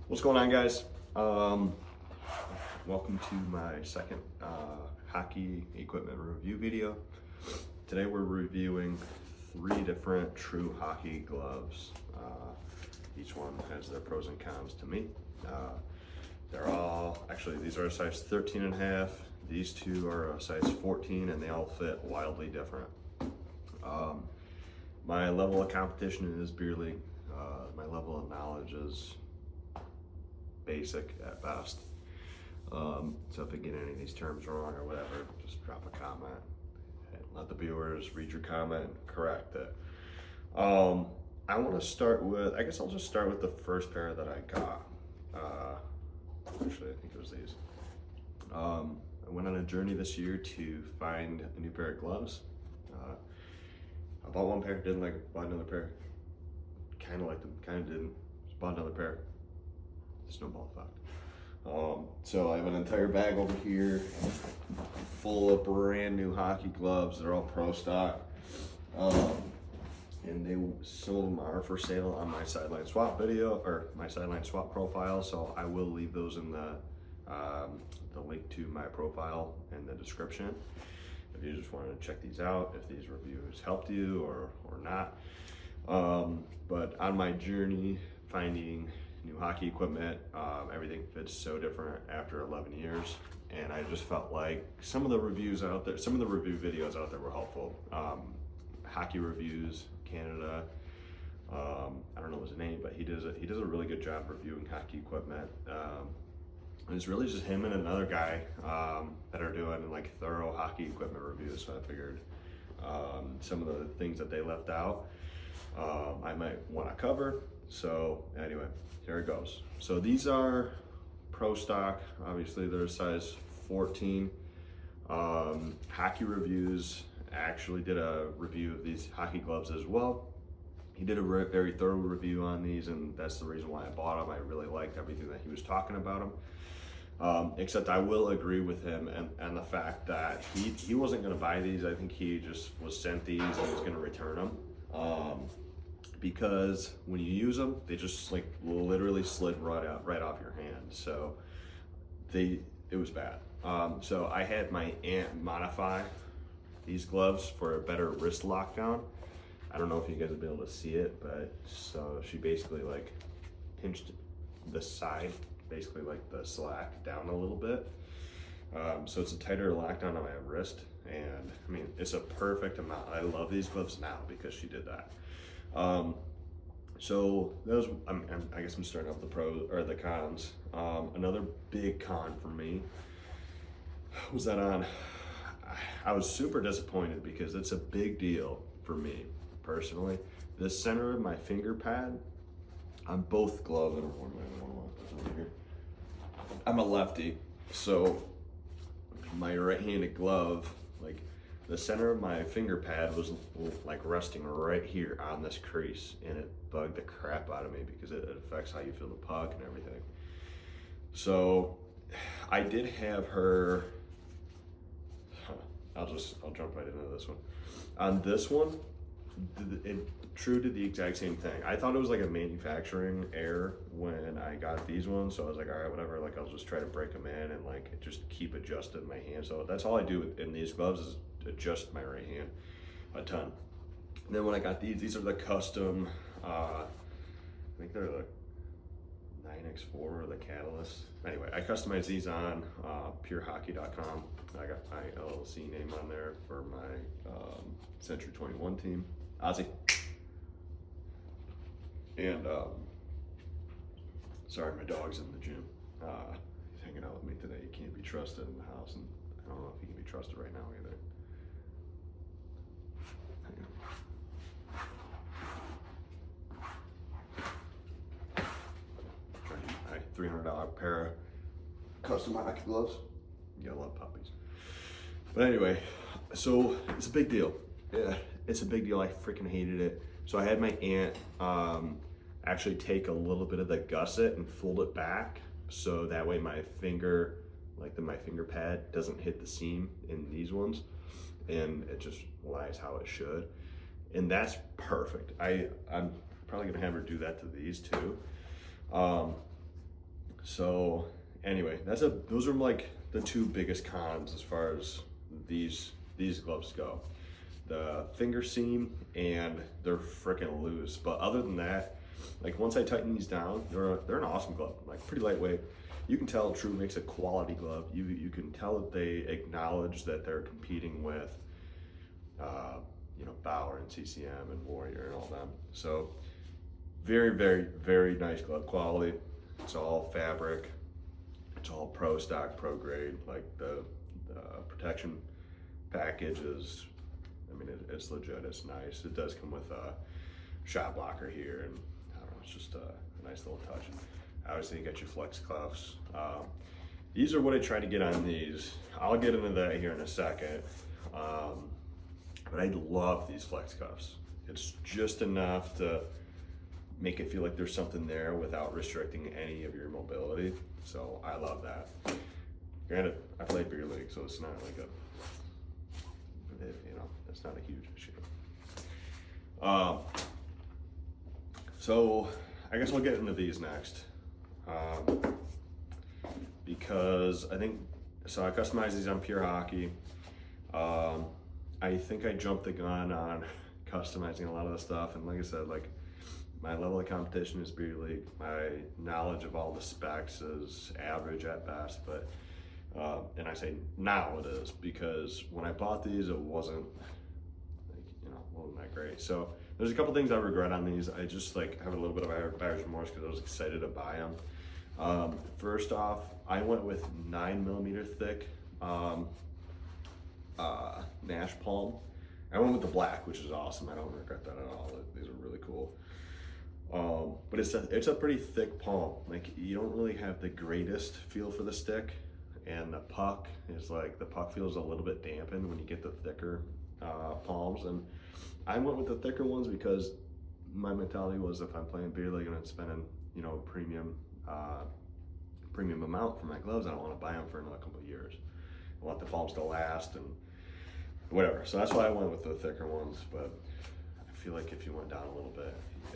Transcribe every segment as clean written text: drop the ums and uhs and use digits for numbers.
What's going on, guys? Welcome to my second hockey equipment review video. Today we're reviewing 3 different true hockey gloves. Each one has their pros and cons to me. They're all, actually these are a size 13 and a half, these two are a size 14, and they all fit wildly different. My level of competition is beer league. My level of knowledge is basic at best. So if I get any of these terms wrong or whatever, just drop a comment and let the viewers read your comment and correct it. I want to start with, I guess I'll just start with the first pair that I got. Actually, I think it was these. I went on a journey this year to find a new pair of gloves. I bought one pair, didn't like it, bought another pair. Kind of liked them, kind of didn't. Just bought another pair. Snowball effect. So I have an entire bag over here full of brand new hockey gloves. They're all pro stock. And some of them are for sale on my sideline swap video or my sideline swap profile. So I will leave those in the link to my profile in the description. If you just wanted to check these out, if these reviews helped you or not. But on my journey finding new hockey equipment, everything fits so different after 11 years. And I just felt like some of the reviews out there, some of the review videos out there were helpful. Hockey Reviews Canada, I don't know his name, but he does a really good job reviewing hockey equipment. And it's really just him and another guy that are doing like thorough hockey equipment reviews. So I figured some of the things that they left out, I might want to cover. So anyway, here it goes. So these are pro stock. Obviously they're size 14. Hockey Reviews actually did a review of these hockey gloves as well. He did a very thorough review on these, and that's the reason why I bought them. I really liked everything that he was talking about them. Except I will agree with him and the fact that he wasn't going to buy these. I think he just was sent these and was going to return them. Because when you use them, they just like literally slid right off your hand. So it was bad. So I had my aunt modify these gloves for a better wrist lockdown. I don't know if you guys will be able to see it, but so she basically like pinched the side, basically like the slack down a little bit. So it's a tighter lockdown on my wrist, and I mean, it's a perfect amount. I love these gloves now because she did that. So those, I guess I'm starting off the pros or the cons. Another big con for me was that I was super disappointed because it's a big deal for me personally. The center of my finger pad on both gloves, I don't know where my here. I'm a lefty, so my right-handed glove, like the center of my finger pad was like resting right here on this crease, and it bugged the crap out of me because it affects how you feel the puck and everything. So I did have her, I'll jump right into this one. On this one, True did the exact same thing. I thought it was like a manufacturing error when I got these ones, so I was like, all right, whatever, like I'll just try to break them in and like just keep adjusting my hand. So that's all I do in these gloves is adjust my right hand a ton. And then when I got these are the custom, I think they're the 9X4 or the Catalyst. Anyway, I customized these on purehockey.com. I got my LLC name on there for my Century 21 team, Ozzy. And sorry, my dog's in the gym. He's hanging out with me today. He can't be trusted in the house, and I don't know if he can be trusted right now either. $300 pair of custom hockey gloves. You gotta love puppies. But anyway, so it's a big deal. Yeah, it's a big deal. I freaking hated it. So I had my aunt actually take a little bit of the gusset and fold it back, so that way my finger, my finger pad doesn't hit the seam in these ones, and it just lies how it should. And that's perfect. I'm probably gonna have her do that to these too. So anyway, those are like the two biggest cons as far as these gloves go. The finger seam and they're freaking loose. But other than that, like once I tighten these down, they're an awesome glove. Like pretty lightweight. You can tell True makes a quality glove. You can tell that they acknowledge that they're competing with you know, Bauer and CCM and Warrior and all them. So very, very, very nice glove quality. It's all fabric. It's all pro stock, pro grade. Like the protection package is, I mean, it's legit. It's nice. It does come with a shot blocker here, and I don't know, it's just a nice little touch. Obviously, you got your flex cuffs. These are what I try to get on these. I'll get into that here in a second. But I love these flex cuffs. It's just enough to make it feel like there's something there without restricting any of your mobility. So I love that. Granted, I play beer league, so it's not like you know, it's not a huge issue. So I guess we'll get into these next. Because I think, so I customized these on Pure Hockey. I think I jumped the gun on customizing a lot of the stuff, and like I said, like my level of competition is beer league. My knowledge of all the specs is average at best, but and I say now it is, because when I bought these, it wasn't like, you know, wasn't that great. So there's a couple things I regret on these. I just like have a little bit of buyer's remorse because I was excited to buy them. First off, I went with 9mm thick Nash palm. I went with the black, which is awesome. I don't regret that at all. These are really cool. But it's a pretty thick palm. Like you don't really have the greatest feel for the stick, and the puck is like, the puck feels a little bit dampened when you get the thicker palms. And I went with the thicker ones because my mentality was, if I'm playing beer league and I'm spending, you know, premium amount for my gloves, I don't want to buy them for another couple of years. I want the palms to last and whatever. So that's why I went with the thicker ones. But I feel like if you went down a little bit,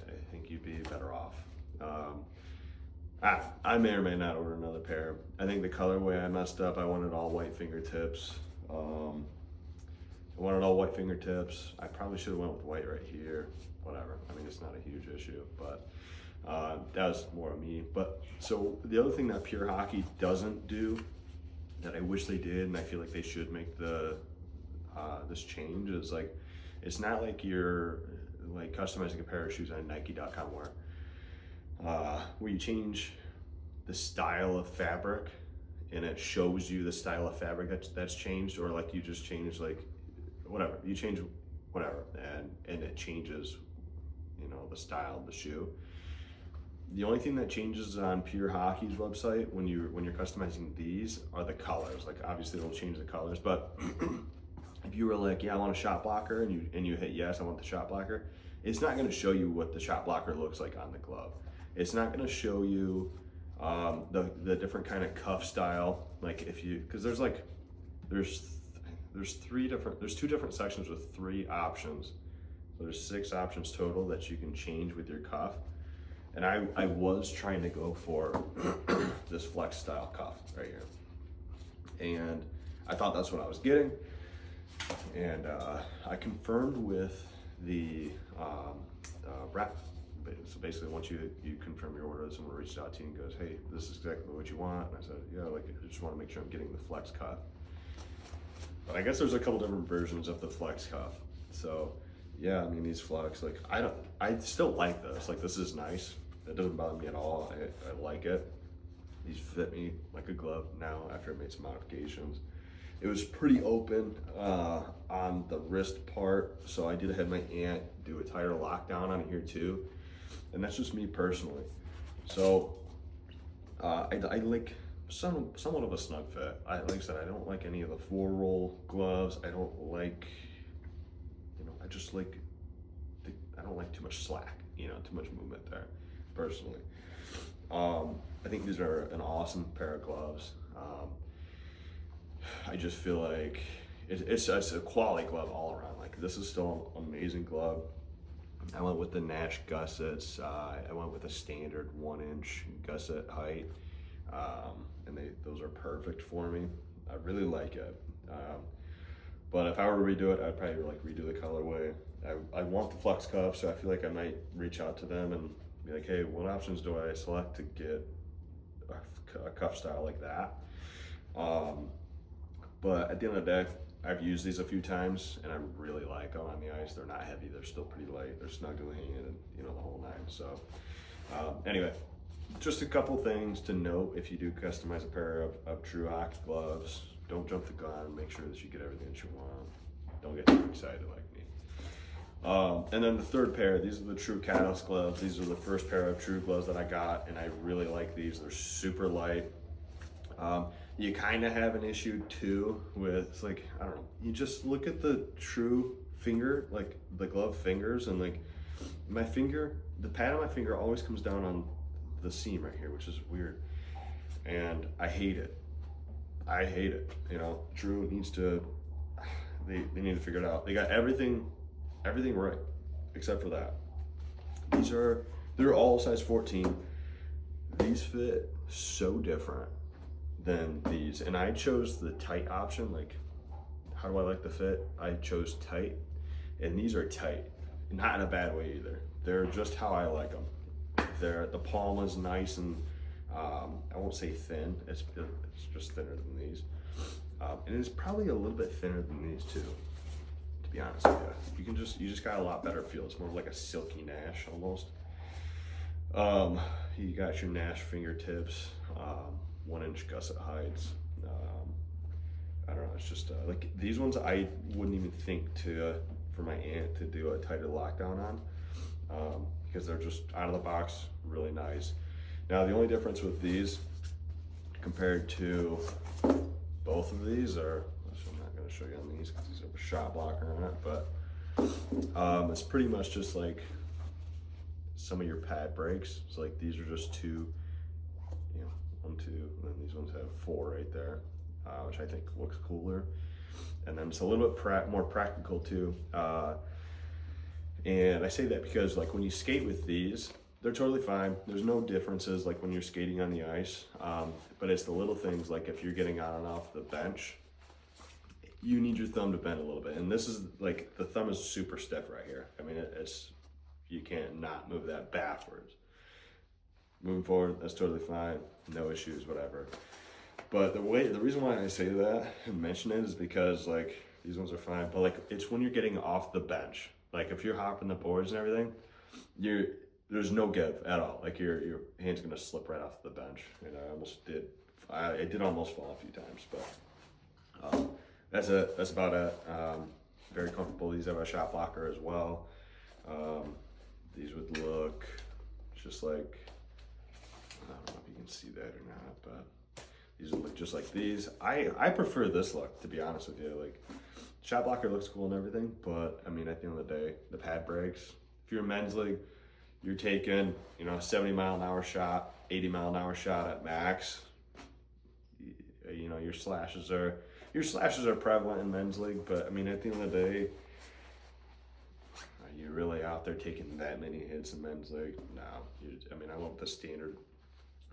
I think you'd be better off. I may or may not order another pair. I think the colorway I messed up. I wanted all white fingertips. I wanted all white fingertips. I probably should have went with white right here. Whatever. I mean, it's not a huge issue, but that was more of me. But so the other thing that Pure Hockey doesn't do, that I wish they did, and I feel like they should make this change, is like, it's not like you're like customizing a pair of shoes on Nike.com where you change the style of fabric and it shows you the style of fabric that's changed, or like you just change like whatever, you change whatever and it changes, you know, the style of the shoe. The only thing that changes on Pure Hockey's website when you're customizing these are the colors. Like obviously they'll change the colors, but if you were like, yeah, I want a shot blocker, and you hit yes, I want the shot blocker, it's not going to show you what the shot blocker looks like on the glove. It's not going to show you the different kind of cuff style. Like if you, because there's two different sections with 3 options. So there's 6 options total that you can change with your cuff. And I was trying to go for this flex style cuff right here. And I thought that's what I was getting. And I confirmed with the rep. So basically, once you confirm your order, someone reached out to you and goes, hey, this is exactly what you want. And I said, yeah, like I just want to make sure I'm getting the flex cuff. But I guess there's a couple different versions of the flex cuff. So yeah, I mean, these flex, like I still like this. Like this is nice. It doesn't bother me at all. I like it. These fit me like a glove now after I made some modifications. It was pretty open on the wrist part, so I did have my aunt do a tighter lockdown on here too, and that's just me personally. So I like somewhat of a snug fit. Like I said, I don't like any of the 4-roll gloves. I don't like, you know, I just like, I don't like too much slack, you know, too much movement there, personally. I think these are an awesome pair of gloves. I just feel like it's a quality glove all around. Like this is still an amazing glove. I went with the Nash gussets. I went with a standard 1-inch gusset height. and those are perfect for me. I really like it. But if I were to redo it, I'd probably like redo the colorway. I want the Flux cuff, so I feel like I might reach out to them and be like, hey, what options do I select to get a cuff style like that? But at the end of the day, I've used these a few times and I really like them on the ice. They're not heavy, they're still pretty light, they're snuggly and you know, the whole nine. So anyway, just a couple things to note if you do customize a pair of true hockey gloves. Don't jump the gun, make sure that you get everything that you want. Don't get too excited like me. And then the third pair, these are the True Catalyst gloves. These are the first pair of True gloves that I got, and I really like these. They're super light. You kind of have an issue too with, like, I don't know, you just look at the True finger, like the glove fingers, and like my finger, the pad on my finger always comes down on the seam right here, which is weird. And I hate it. I hate it. You know, True needs to, they need to figure it out. They got everything right, except for that. They're all size 14. These fit so different than these. And I chose the tight option. Like, how do I like the fit? I chose tight, and these are tight. Not in a bad way either. They're just how I like them. The palm is nice and I won't say thin. It's just thinner than these. And it's probably a little bit thinner than these too, to be honest with you. You just got a lot better feel. It's more like a silky Nash almost. You got your Nash fingertips, 1-inch gusset heights. I don't know, it's just like these ones I wouldn't even think for my aunt to do a tighter lockdown on, because they're just out of the box really nice. Now the only difference with these compared to both of these are, I'm not going to show you on these because these have a shot blocker on it, but it's pretty much just like some of your pad breaks. So like these are just two, you know, 1, 2, and then these ones have 4 right there, which I think looks cooler. And then it's a little bit more practical too. And I say that because like when you skate with these, they're totally fine. There's no differences like when you're skating on the ice, but it's the little things like if you're getting on and off the bench, you need your thumb to bend a little bit. And this is like, the thumb is super stiff right here. I mean, you can't not move that backwards. Moving forward, that's totally fine. No issues, whatever. But the reason why I say that and mention it is because like these ones are fine, but like it's when you're getting off the bench. Like if you're hopping the boards and everything, there's no give at all. Like your hand's gonna slip right off the bench. And I did almost fall a few times, but that's about it. Very comfortable. These have a shot blocker as well. These would look just like, I don't know if you can see that or not, but these would look just like these. I prefer this look, to be honest with you. Like, shot blocker looks cool and everything, but I mean, at the end of the day, the pad breaks. If you're a men's league, you're taking, you know, a 70-mile-an-hour shot, 80-mile-an-hour shot at max. You know, your slashes are prevalent in men's league, but I mean, at the end of the day, are you really out there taking that many hits in men's league? No. I mean, I went with the standard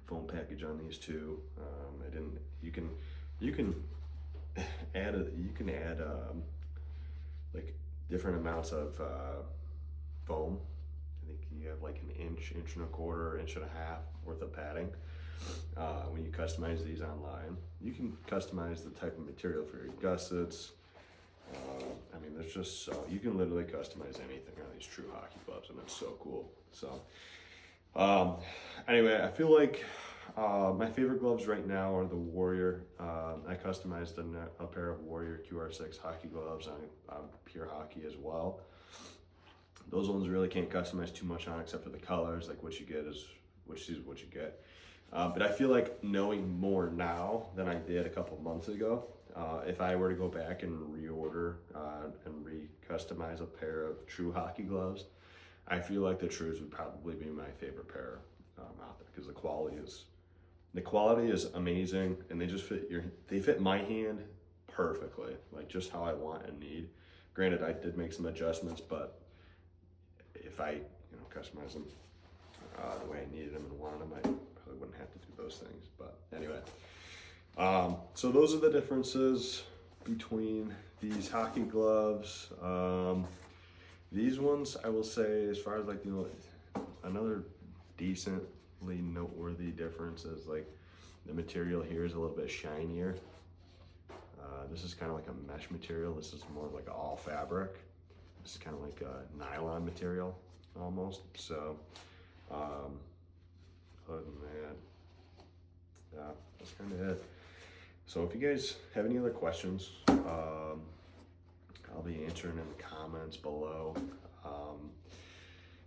foam package on these two. You can add like different amounts of foam. I think you have like an inch and a quarter, 1.5 inches worth of padding. When you customize these online, you can customize the type of material for your gussets. I mean, there's just you can literally customize anything on these True hockey gloves, and it's so cool. So anyway, I feel like my favorite gloves right now are the Warrior. I customized a pair of Warrior QR6 hockey gloves on Pure Hockey as well. Those ones really can't customize too much on except for the colors. Like what you get is what you get. But I feel like knowing more now than I did a couple months ago, if I were to go back and reorder and re-customize a pair of True hockey gloves, I feel like the Trues would probably be my favorite pair out there because the quality is amazing, and they just fit my hand perfectly, like just how I want and need. Granted, I did make some adjustments, but if I customize them the way I needed them and wanted them, I probably wouldn't have to do those things. But So those are the differences between these hockey gloves. These ones, I will say, as far as like, you know, another decently noteworthy difference is like the material here is a little bit shinier. This is kind of like a mesh material. This is more like all fabric. This is kind of like a nylon material almost. So, other than that, yeah, that's kind of it. So if you guys have any other questions, I'll be answering in the comments below.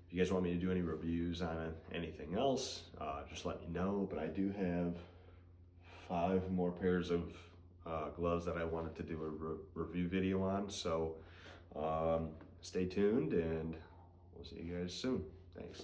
If you guys want me to do any reviews on anything else, just let me know. But I do have 5 more pairs of gloves that I wanted to do a review video on. So stay tuned, and we'll see you guys soon. Thanks.